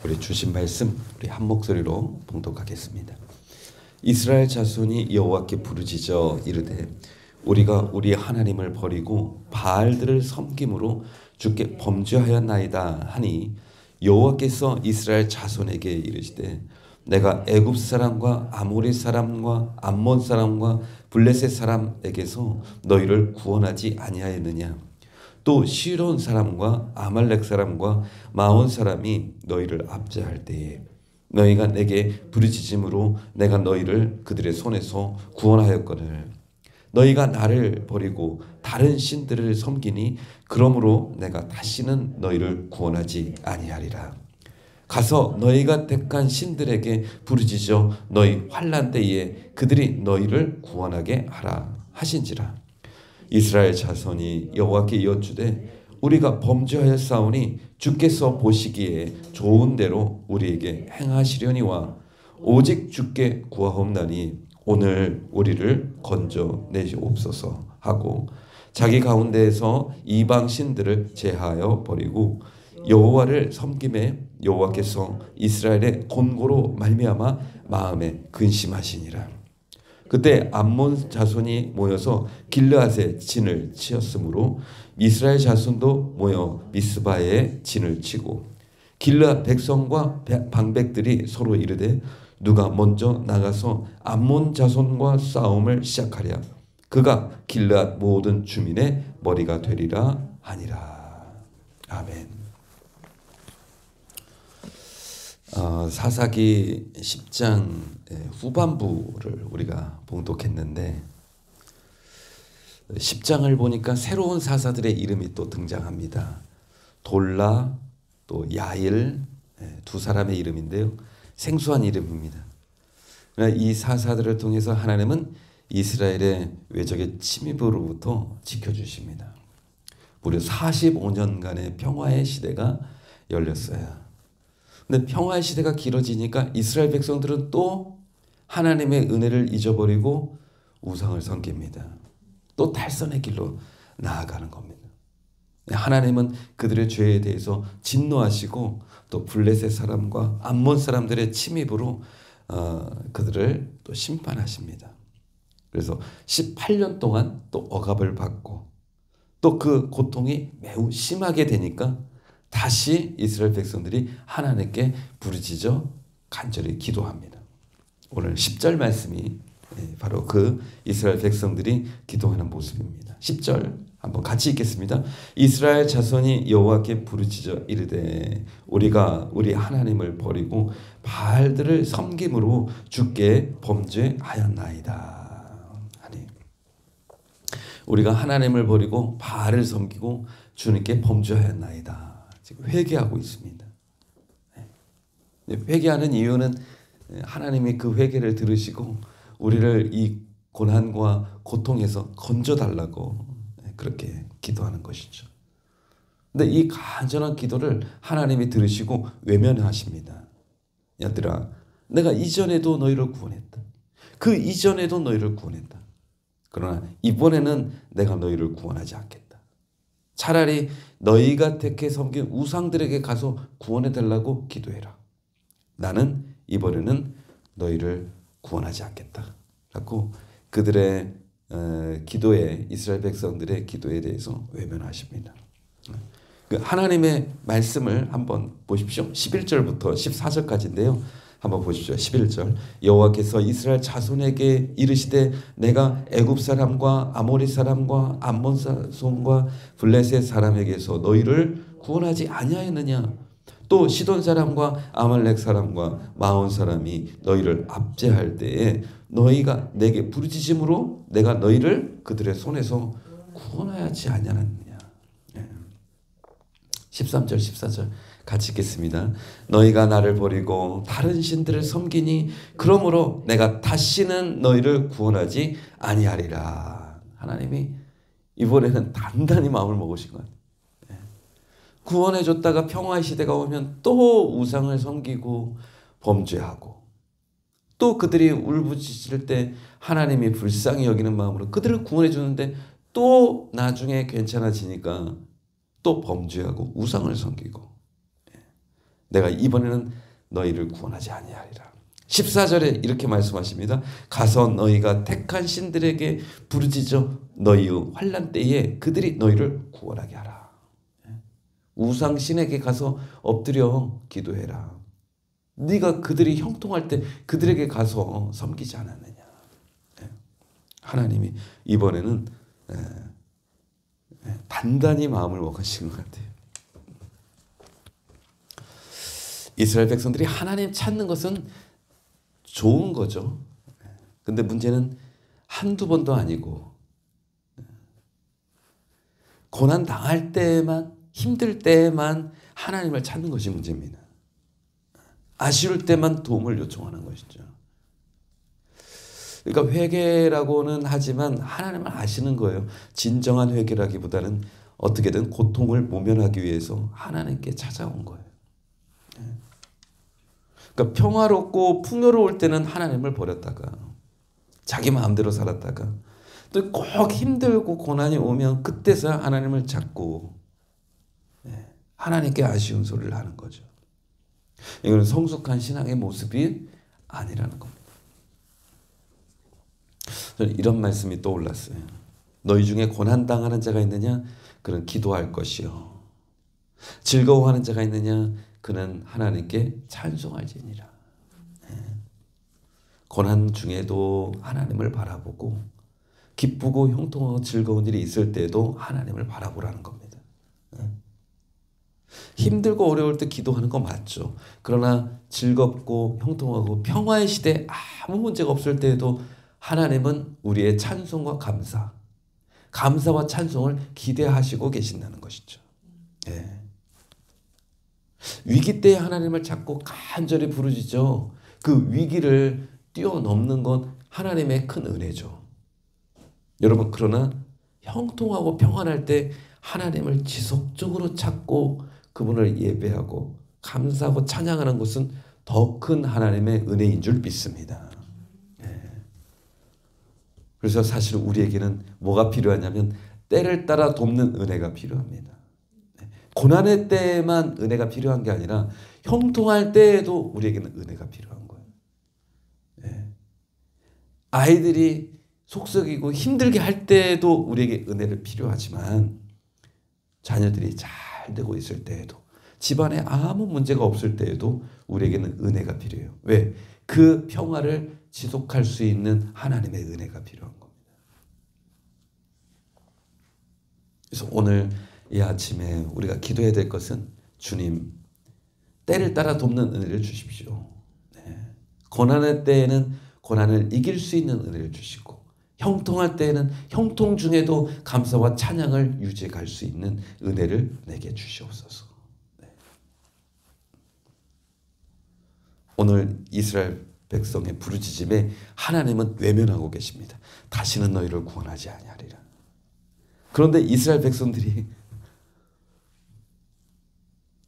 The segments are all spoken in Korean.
우리 주신 말씀 우리 한 목소리로 봉독하겠습니다. 이스라엘 자손이 여호와께 부르짖어 이르되 우리가 우리 하나님을 버리고 바알들을 섬김으로 주께 범죄하였나이다 하니 여호와께서 이스라엘 자손에게 이르시되 내가 애굽 사람과 아모리 사람과 암몬 사람과 블레셋 사람에게서 너희를 구원하지 아니하였느냐. 또 시론 사람과 아말렉 사람과 마온 사람이 너희를 압제할 때에 너희가 내게 부르짖음으로 내가 너희를 그들의 손에서 구원하였거늘 너희가 나를 버리고 다른 신들을 섬기니 그러므로 내가 다시는 너희를 구원하지 아니하리라. 가서 너희가 택한 신들에게 부르짖어 너희 환난 때에 그들이 너희를 구원하게 하라 하신지라. 이스라엘 자손이 여호와께 여쭈되 우리가 범죄하였사오니 주께서 보시기에 좋은 대로 우리에게 행하시려니와 오직 주께 구하옵나니 오늘 우리를 건져내시옵소서 하고 자기 가운데에서 이방 신들을 제하여 버리고 여호와를 섬김에 여호와께서 이스라엘의 곤고로 말미암아 마음에 근심하시니라. 그때 암몬 자손이 모여서 길르앗에 진을 치었으므로 이스라엘 자손도 모여 미스바에 진을 치고 길르앗 백성과 방백들이 서로 이르되 누가 먼저 나가서 암몬 자손과 싸움을 시작하랴. 그가 길르앗 모든 주민의 머리가 되리라 하니라. 아멘. 사사기 10장 후반부를 우리가 봉독했는데 10장을 보니까 새로운 사사들의 이름이 또 등장합니다. 돌라 또 야일 두 사람의 이름인데요. 생소한 이름입니다. 이 사사들을 통해서 하나님은 이스라엘의 외적의 침입으로부터 지켜주십니다. 무려 45년간의 평화의 시대가 열렸어요. 근데 평화의 시대가 길어지니까 이스라엘 백성들은 또 하나님의 은혜를 잊어버리고 우상을 섬깁니다. 또 탈선의 길로 나아가는 겁니다. 하나님은 그들의 죄에 대해서 진노하시고 또 블레셋 사람과 암몬 사람들의 침입으로 그들을 또 심판하십니다. 그래서 18년 동안 또 억압을 받고 또 그 고통이 매우 심하게 되니까 다시 이스라엘 백성들이 하나님께 부르짖어 간절히 기도합니다. 오늘 10절 말씀이 바로 그 이스라엘 백성들이 기도하는 모습입니다. 10절 한번 같이 읽겠습니다. 이스라엘 자손이 여호와께 부르짖어 이르되 우리가 우리 하나님을 버리고 바알들을 섬김으로 주께 범죄하였나이다 하니 우리가 하나님을 버리고 바알을 섬기고 주님께 범죄하였나이다. 지금 회개하고 있습니다. 회개하는 이유는 하나님이 그 회개를 들으시고 우리를 이 고난과 고통에서 건져달라고 그렇게 기도하는 것이죠. 근데 이 간절한 기도를 하나님이 들으시고 외면하십니다. 얘들아, 내가 이전에도 너희를 구원했다. 그 이전에도 너희를 구원했다. 그러나 이번에는 내가 너희를 구원하지 않겠다. 차라리 너희가 택해 섬긴 우상들에게 가서 구원해달라고 기도해라. 나는 이번에는 너희를 구원하지 않겠다. 라고 그들의 기도에 이스라엘 백성들의 기도에 대해서 외면하십니다. 하나님의 말씀을 한번 보십시오. 11절부터 14절까지인데요. 한번 보십시오. 11절 여호와께서 이스라엘 자손에게 이르시되 내가 애굽 사람과 아모리 사람과 암몬 사람과 블레셋 사람에게서 너희를 구원하지 아니하였느냐. 또 시돈 사람과 아말렉 사람과 마온 사람이 너희를 압제할 때에 너희가 내게 부르짖음으로 내가 너희를 그들의 손에서 구원하지 아니하느냐. 13절 14절 같이 읽겠습니다. 너희가 나를 버리고 다른 신들을 섬기니 그러므로 내가 다시는 너희를 구원하지 아니하리라. 하나님이 이번에는 단단히 마음을 먹으신 것 같아요. 구원해줬다가 평화의 시대가 오면 또 우상을 섬기고 범죄하고 또 그들이 울부짖을 때 하나님이 불쌍히 여기는 마음으로 그들을 구원해주는데 또 나중에 괜찮아지니까 또 범죄하고 우상을 섬기고 내가 이번에는 너희를 구원하지 아니하리라. 14절에 이렇게 말씀하십니다. 가서 너희가 택한 신들에게 부르짖어 너희의 환난 때에 그들이 너희를 구원하게 하라. 우상 신에게 가서 엎드려 기도해라. 네가 그들이 형통할 때 그들에게 가서 섬기지 않았느냐. 하나님이 이번에는 단단히 마음을 먹으신 것 같아요. 이스라엘 백성들이 하나님 찾는 것은 좋은 거죠. 근데 문제는 한두 번도 아니고 고난 당할 때만, 힘들 때만 하나님을 찾는 것이 문제입니다. 아쉬울 때만 도움을 요청하는 것이죠. 그러니까 회개라고는 하지만 하나님을 아시는 거예요. 진정한 회개라기보다는 어떻게든 고통을 모면하기 위해서 하나님께 찾아온 거예요. 그러니까 평화롭고 풍요로울 때는 하나님을 버렸다가 자기 마음대로 살았다가 또 꼭 힘들고 고난이 오면 그때서야 하나님을 찾고 하나님께 아쉬운 소리를 하는 거죠. 이거는 성숙한 신앙의 모습이 아니라는 겁니다. 저는 이런 말씀이 떠올랐어요. 너희 중에 고난당하는 자가 있느냐? 그는 기도할 것이요. 즐거워하는 자가 있느냐? 그는 하나님께 찬송할지니라. 고난 중에도 하나님을 바라보고 기쁘고 형통하고 즐거운 일이 있을 때도 하나님을 바라보라는 겁니다. 힘들고 어려울 때 기도하는 거 맞죠. 그러나 즐겁고 형통하고 평화의 시대에 아무 문제가 없을 때에도 하나님은 우리의 찬송과 감사와 찬송을 기대하시고 계신다는 것이죠. 위기 때에 하나님을 찾고 간절히 부르짖죠. 그 위기를 뛰어넘는 건 하나님의 큰 은혜죠. 여러분, 그러나 형통하고 평안할 때 하나님을 지속적으로 찾고 그분을 예배하고 감사하고 찬양하는 것은 더 큰 하나님의 은혜인 줄 믿습니다. 그래서 사실 우리에게는 뭐가 필요하냐면 때를 따라 돕는 은혜가 필요합니다. 고난의 때에만 은혜가 필요한 게 아니라 형통할 때에도 우리에게는 은혜가 필요한 거예요. 아이들이 속썩이고 힘들게 할 때에도 우리에게 은혜를 필요하지만 자녀들이 잘 되고 있을 때에도 집안에 아무 문제가 없을 때에도 우리에게는 은혜가 필요해요. 왜? 그 평화를 지속할 수 있는 하나님의 은혜가 필요한 겁니다. 그래서 오늘 이 아침에 우리가 기도해야 될 것은 주님, 때를 따라 돕는 은혜를 주십시오. 고난의 때에는 고난을 이길 수 있는 은혜를 주시고 형통할 때에는 형통 중에도 감사와 찬양을 유지해 갈 수 있는 은혜를 내게 주시옵소서. 오늘 이스라엘 백성의 부르짖음에 하나님은 외면하고 계십니다. 다시는 너희를 구원하지 아니하리라. 그런데 이스라엘 백성들이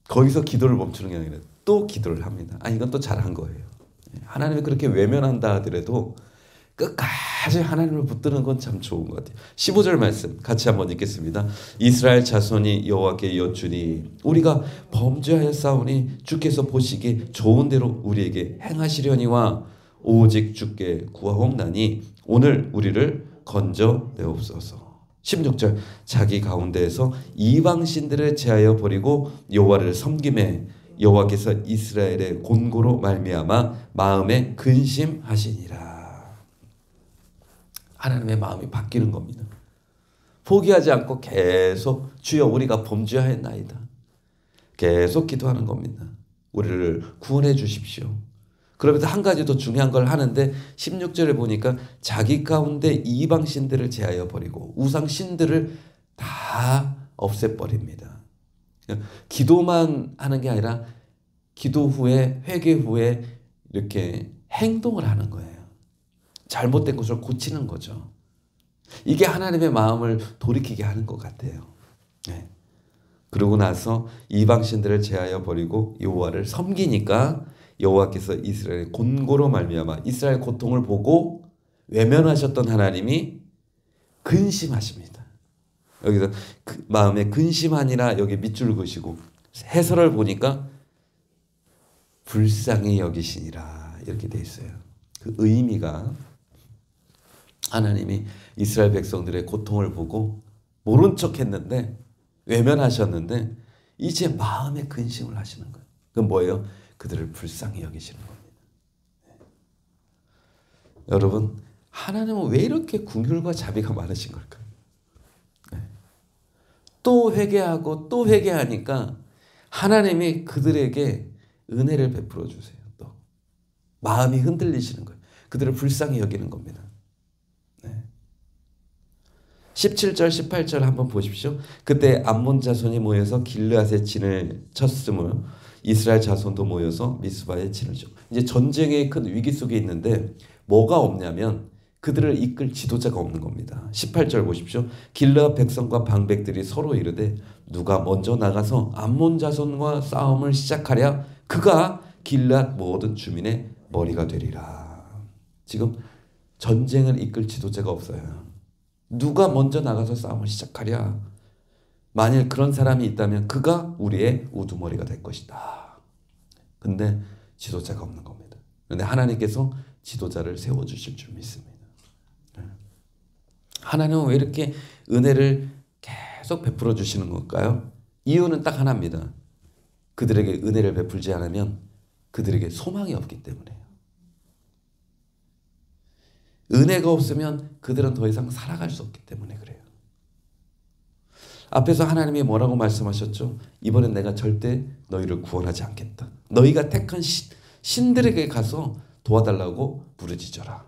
거기서 기도를 멈추는 게 아니라 또 기도를 합니다. 이건 또 잘한 거예요. 하나님이 그렇게 외면한다 하더라도 끝까지 하나님을 붙드는 건 참 좋은 것 같아요. 15절 말씀 같이 한번 읽겠습니다. 이스라엘 자손이 여호와께 여쭈니 우리가 범죄하였사오니 주께서 보시기에 좋은 대로 우리에게 행하시려니와 오직 주께 구하옵나니 오늘 우리를 건져내옵소서. 16절 자기 가운데에서 이방신들을 제하여 버리고 여호와를 섬김에 여호와께서 이스라엘의 곤고로 말미암아 마음에 근심하시니라. 하나님의 마음이 바뀌는 겁니다. 포기하지 않고 계속 주여 우리가 범죄하였나이다. 계속 기도하는 겁니다. 우리를 구원해 주십시오. 그러면서 한 가지 더 중요한 걸 하는데 16절에 보니까 자기 가운데 이방신들을 제하여 버리고 우상신들을 다 없애버립니다. 기도만 하는 게 아니라 기도 후에 회개 후에 이렇게 행동을 하는 거예요. 잘못된 것을 고치는 거죠. 이게 하나님의 마음을 돌이키게 하는 것 같아요. 그러고 나서 이방신들을 제하여 버리고 여호와를 섬기니까 여호와께서 이스라엘의 곤고로 말미암아 이스라엘 고통을 보고 외면하셨던 하나님이 근심하십니다. 여기서 그 마음에 근심하니라 여기 밑줄 그시고 해설을 보니까 불쌍히 여기시니라 이렇게 돼 있어요. 그 의미가 하나님이 이스라엘 백성들의 고통을 보고 모른 척했는데 외면하셨는데 이제 마음에 근심을 하시는 거예요. 그건 뭐예요? 그들을 불쌍히 여기시는 겁니다. 여러분, 하나님은 왜 이렇게 긍휼과 자비가 많으신 걸까요? 또 회개하고 또 회개하니까 하나님이 그들에게 은혜를 베풀어 주세요. 또 마음이 흔들리시는 거예요. 그들을 불쌍히 여기는 겁니다. 17절 18절 한번 보십시오. 그때 암몬 자손이 모여서 길르앗에 진을 쳤으므 이스라엘 자손도 모여서 미스바에 진을 쳤고, 이제 전쟁의 큰 위기 속에 있는데 뭐가 없냐면 그들을 이끌 지도자가 없는 겁니다. 18절 보십시오. 길르앗 백성과 방백들이 서로 이르되 누가 먼저 나가서 암몬 자손과 싸움을 시작하랴 그가 길르앗 모든 주민의 머리가 되리라. 지금 전쟁을 이끌 지도자가 없어요. 누가 먼저 나가서 싸움을 시작하랴. 만일 그런 사람이 있다면 그가 우리의 우두머리가 될 것이다. 근데 지도자가 없는 겁니다. 그런데 하나님께서 지도자를 세워주실 줄 믿습니다. 하나님은 왜 이렇게 은혜를 계속 베풀어 주시는 걸까요? 이유는 딱 하나입니다. 그들에게 은혜를 베풀지 않으면 그들에게 소망이 없기 때문에요. 은혜가 없으면 그들은 더 이상 살아갈 수 없기 때문에 그래요. 앞에서 하나님이 뭐라고 말씀하셨죠? 이번엔 내가 절대 너희를 구원하지 않겠다. 너희가 택한 신들에게 가서 도와달라고 부르짖어라.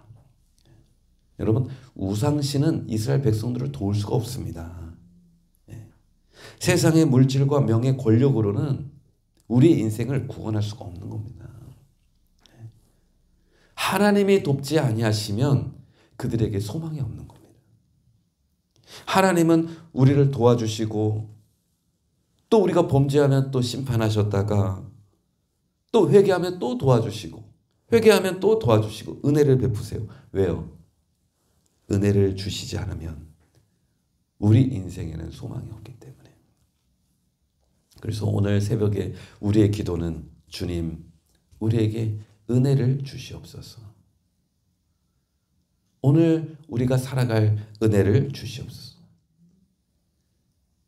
여러분, 우상신은 이스라엘 백성들을 도울 수가 없습니다. 세상의 물질과 명예, 권력으로는 우리의 인생을 구원할 수가 없는 겁니다. 하나님이 돕지 아니하시면 그들에게 소망이 없는 겁니다. 하나님은 우리를 도와주시고 또 우리가 범죄하면 또 심판하셨다가 또 회개하면 또 도와주시고 회개하면 또 도와주시고 은혜를 베푸세요. 왜요? 은혜를 주시지 않으면 우리 인생에는 소망이 없기 때문에. 그래서 오늘 새벽에 우리의 기도는 주님, 우리에게 은혜를 주시옵소서. 오늘 우리가 살아갈 은혜를 주시옵소서.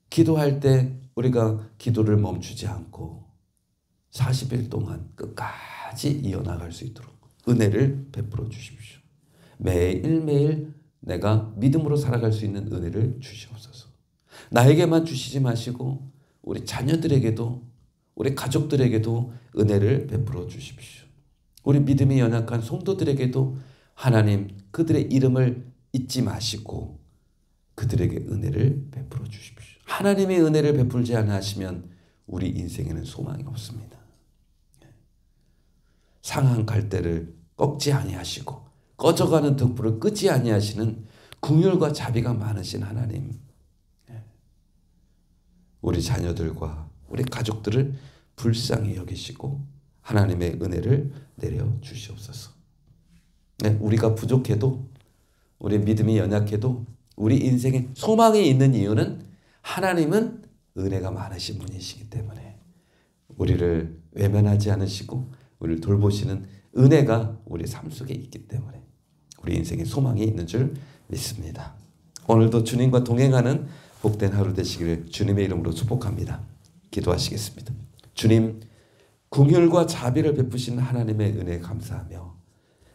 기도할 때 우리가 기도를 멈추지 않고 40일 동안 끝까지 이어나갈 수 있도록 은혜를 베풀어 주십시오. 매일매일 내가 믿음으로 살아갈 수 있는 은혜를 주시옵소서. 나에게만 주시지 마시고 우리 자녀들에게도 우리 가족들에게도 은혜를 베풀어 주십시오. 우리 믿음이 연약한 성도들에게도 하나님 그들의 이름을 잊지 마시고 그들에게 은혜를 베풀어 주십시오. 하나님의 은혜를 베풀지 않으시면 우리 인생에는 소망이 없습니다. 상한 갈대를 꺾지 아니하시고 꺼져가는 등불을 끄지 아니하시는 긍휼과 자비가 많으신 하나님, 우리 자녀들과 우리 가족들을 불쌍히 여기시고 하나님의 은혜를 내려 주시옵소서. 우리가 부족해도 우리 믿음이 연약해도 우리 인생에 소망이 있는 이유는 하나님은 은혜가 많으신 분이시기 때문에 우리를 외면하지 않으시고 우리를 돌보시는 은혜가 우리 삶 속에 있기 때문에 우리 인생에 소망이 있는 줄 믿습니다. 오늘도 주님과 동행하는 복된 하루 되시기를 주님의 이름으로 축복합니다. 기도하시겠습니다. 주님, 긍휼과 자비를 베푸시는 하나님의 은혜에 감사하며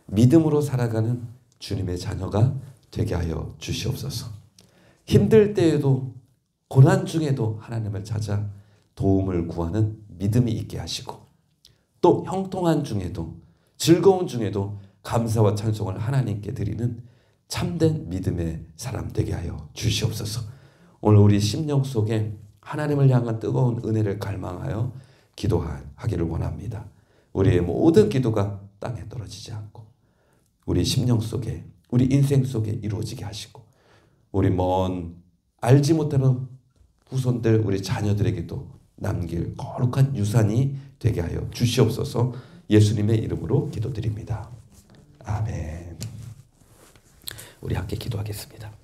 믿음으로 살아가는 주님의 자녀가 되게 하여 주시옵소서. 힘들 때에도 고난 중에도 하나님을 찾아 도움을 구하는 믿음이 있게 하시고 또 형통한 중에도 즐거운 중에도 감사와 찬송을 하나님께 드리는 참된 믿음의 사람 되게 하여 주시옵소서. 오늘 우리 심령 속에 하나님을 향한 뜨거운 은혜를 갈망하여 기도하기를 원합니다. 우리의 모든 기도가 땅에 떨어지지 않고 우리 심령 속에 우리 인생 속에 이루어지게 하시고 우리 먼 알지 못하는 후손들 우리 자녀들에게도 남길 거룩한 유산이 되게 하여 주시옵소서. 예수님의 이름으로 기도드립니다. 아멘. 우리 함께 기도하겠습니다.